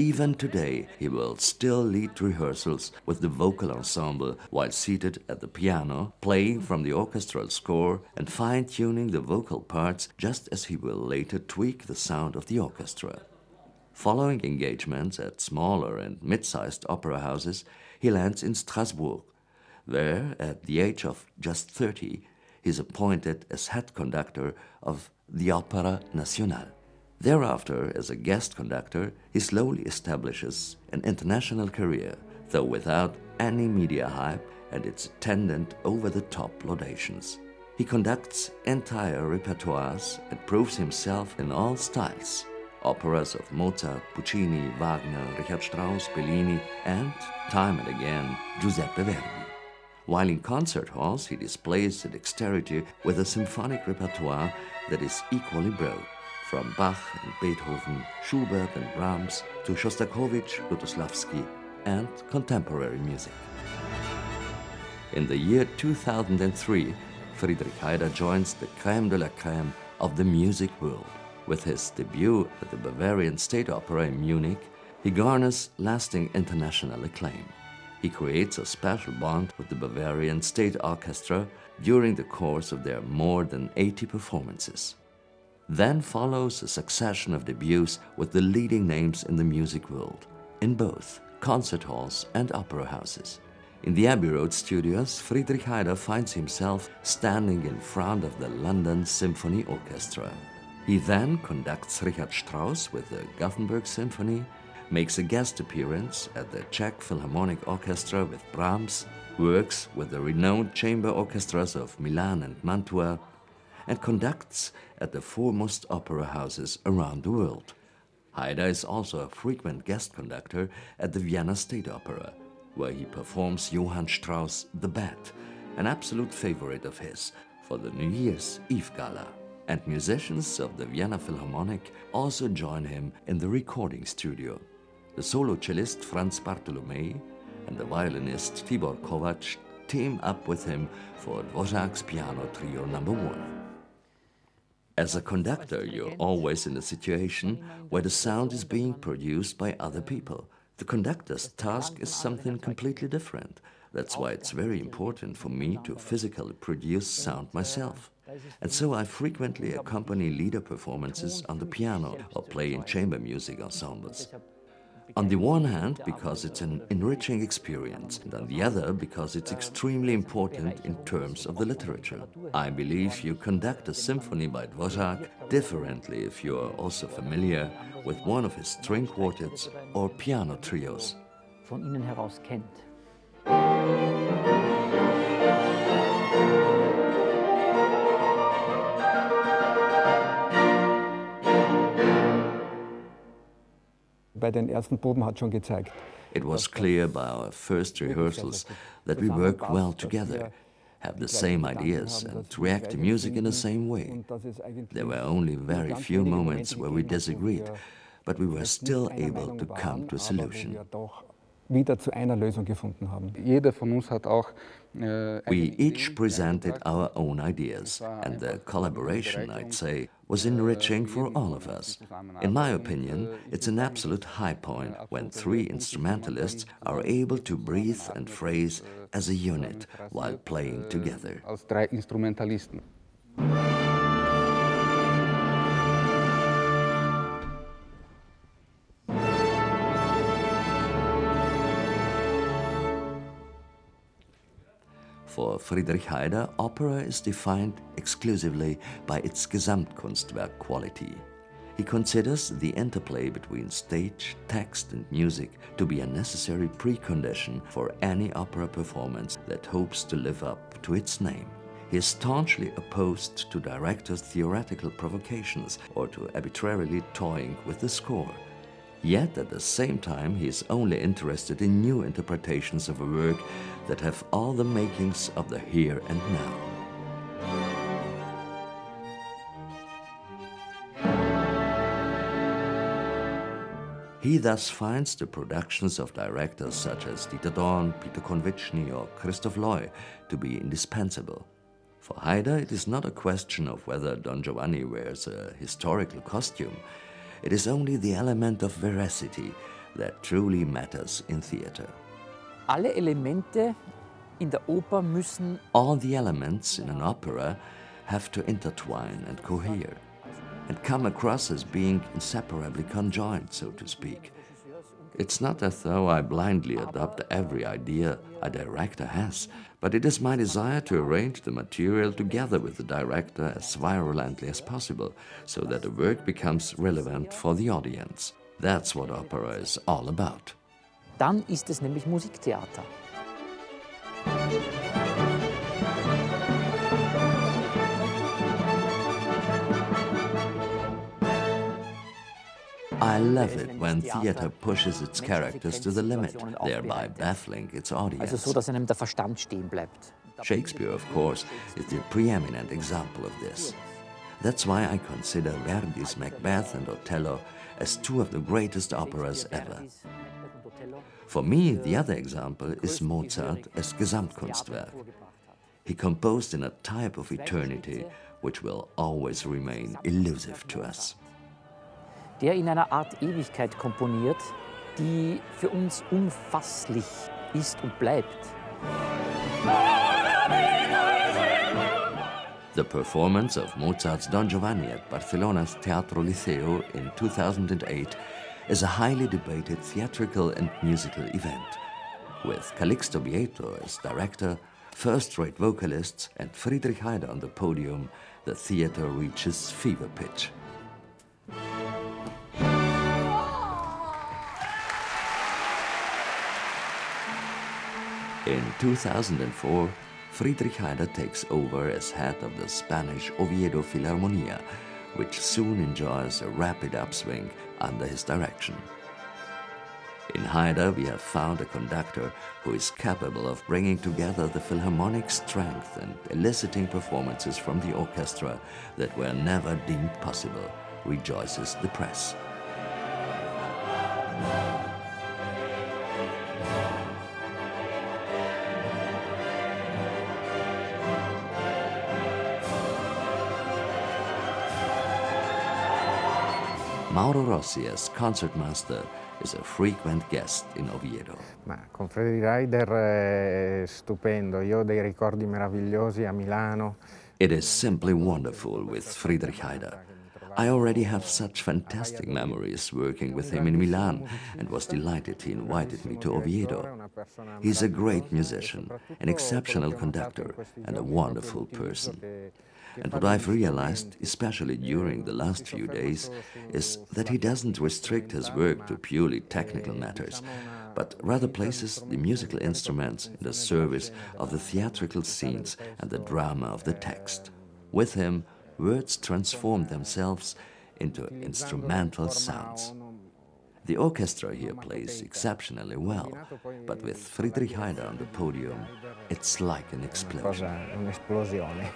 Even today, he will still lead rehearsals with the vocal ensemble while seated at the piano, playing from the orchestral score and fine-tuning the vocal parts, just as he will later tweak the sound of the orchestra. Following engagements at smaller and mid-sized opera houses, he lands in Strasbourg, where, at the age of just 30, he is appointed as head conductor of the Opéra Nationale. Thereafter, as a guest conductor, he slowly establishes an international career, though without any media hype and its attendant over-the-top laudations. He conducts entire repertoires and proves himself in all styles. Operas of Mozart, Puccini, Wagner, Richard Strauss, Bellini, and, time and again, Giuseppe Verdi. While in concert halls, he displays the dexterity with a symphonic repertoire that is equally broad, from Bach and Beethoven, Schubert and Brahms, to Shostakovich, Lutosławski, and contemporary music. In the year 2003, Friedrich Haider joins the crème de la crème of the music world. With his debut at the Bavarian State Opera in Munich, he garners lasting international acclaim. He creates a special bond with the Bavarian State Orchestra during the course of their more than 80 performances. Then follows a succession of debuts with the leading names in the music world, in both concert halls and opera houses. In the Abbey Road studios, Friedrich Haider finds himself standing in front of the London Symphony Orchestra. He then conducts Richard Strauss with the Gothenburg Symphony, makes a guest appearance at the Czech Philharmonic Orchestra with Brahms, works with the renowned chamber orchestras of Milan and Mantua, and conducts at the foremost opera houses around the world. Haider is also a frequent guest conductor at the Vienna State Opera, where he performs Johann Strauss' The Bat, an absolute favorite of his, for the New Year's Eve Gala. And musicians of the Vienna Philharmonic also join him in the recording studio. The solo cellist Franz Bartolomei and the violinist Tibor Kovacs team up with him for Dvořák's Piano Trio No. 1. As a conductor, you're always in a situation where the sound is being produced by other people. The conductor's task is something completely different. That's why it's very important for me to physically produce sound myself. And so I frequently accompany leader performances on the piano or play in chamber music ensembles. On the one hand, because it's an enriching experience, and on the other, because it's extremely important in terms of the literature. I believe you conduct a symphony by Dvořák differently if you are also familiar with one of his string quartets or piano trios. Von innen heraus kennt. It was clear by our first rehearsals that we work well together, have the same ideas and react to music in the same way. There were only very few moments where we disagreed, but we were still able to come to a solution. We each presented our own ideas, and the collaboration, I'd say, was enriching for all of us. In my opinion, it's an absolute high point when three instrumentalists are able to breathe and phrase as a unit while playing together. For Friedrich Haider, opera is defined exclusively by its Gesamtkunstwerk quality. He considers the interplay between stage, text and music to be a necessary precondition for any opera performance that hopes to live up to its name. He is staunchly opposed to directors' theoretical provocations or to arbitrarily toying with the score. Yet at the same time, he is only interested in new interpretations of a work that have all the makings of the here and now. He thus finds the productions of directors such as Dieter Dorn, Peter Konvichny or Christoph Loy to be indispensable. For Haider, it is not a question of whether Don Giovanni wears a historical costume. It is only the element of veracity that truly matters in theater. Alle Elemente in der Oper müssen All the elements in an opera have to intertwine and cohere, and come across as being inseparably conjoined, so to speak. It's not as though I blindly adopt every idea a director has, but it is my desire to arrange the material together with the director as virulently as possible, so that the work becomes relevant for the audience. That's what opera is all about. Dann ist es nämlich Musiktheater. I love it when theater pushes its characters to the limit, thereby baffling its audience. Also so, dass einem der Verstand stehen bleibt. Shakespeare, of course, is the preeminent example of this. That's why I consider Verdi's Macbeth and Othello as two of the greatest operas ever. For me, the other example is Mozart as Gesamtkunstwerk. He composed in a type of eternity which will always remain elusive to us. Der in einer Art Ewigkeit komponiert, die für uns unfasslich ist und bleibt. The performance of Mozart's Don Giovanni at Barcelona's Teatro Liceo in 2008 is a highly debated theatrical and musical event. With Calixto Bieto as director, first-rate vocalists and Friedrich Haider on the podium, the theater reaches fever pitch. In 2004, Friedrich Haider takes over as head of the Spanish Oviedo Philharmonia, which soon enjoys a rapid upswing under his direction. In Haider, we have found a conductor who is capable of bringing together the philharmonic strength and eliciting performances from the orchestra that were never deemed possible, rejoices the press. Mauro Rossi as concertmaster is a frequent guest in Oviedo. Ma con Friedrich Haider è stupendo, io ho dei ricordi meravigliosi a Milano. It is simply wonderful with Friedrich Haider. I already have such fantastic memories working with him in Milan and was delighted he invited me to Oviedo. He's a great musician, an exceptional conductor, and a wonderful person. And what I've realized, especially during the last few days, is that he doesn't restrict his work to purely technical matters, but rather places the musical instruments in the service of the theatrical scenes and the drama of the text. With him, words transform themselves into instrumental sounds. The orchestra here plays exceptionally well, but with Friedrich Haider on the podium, it's like an explosion. Un'esplosione.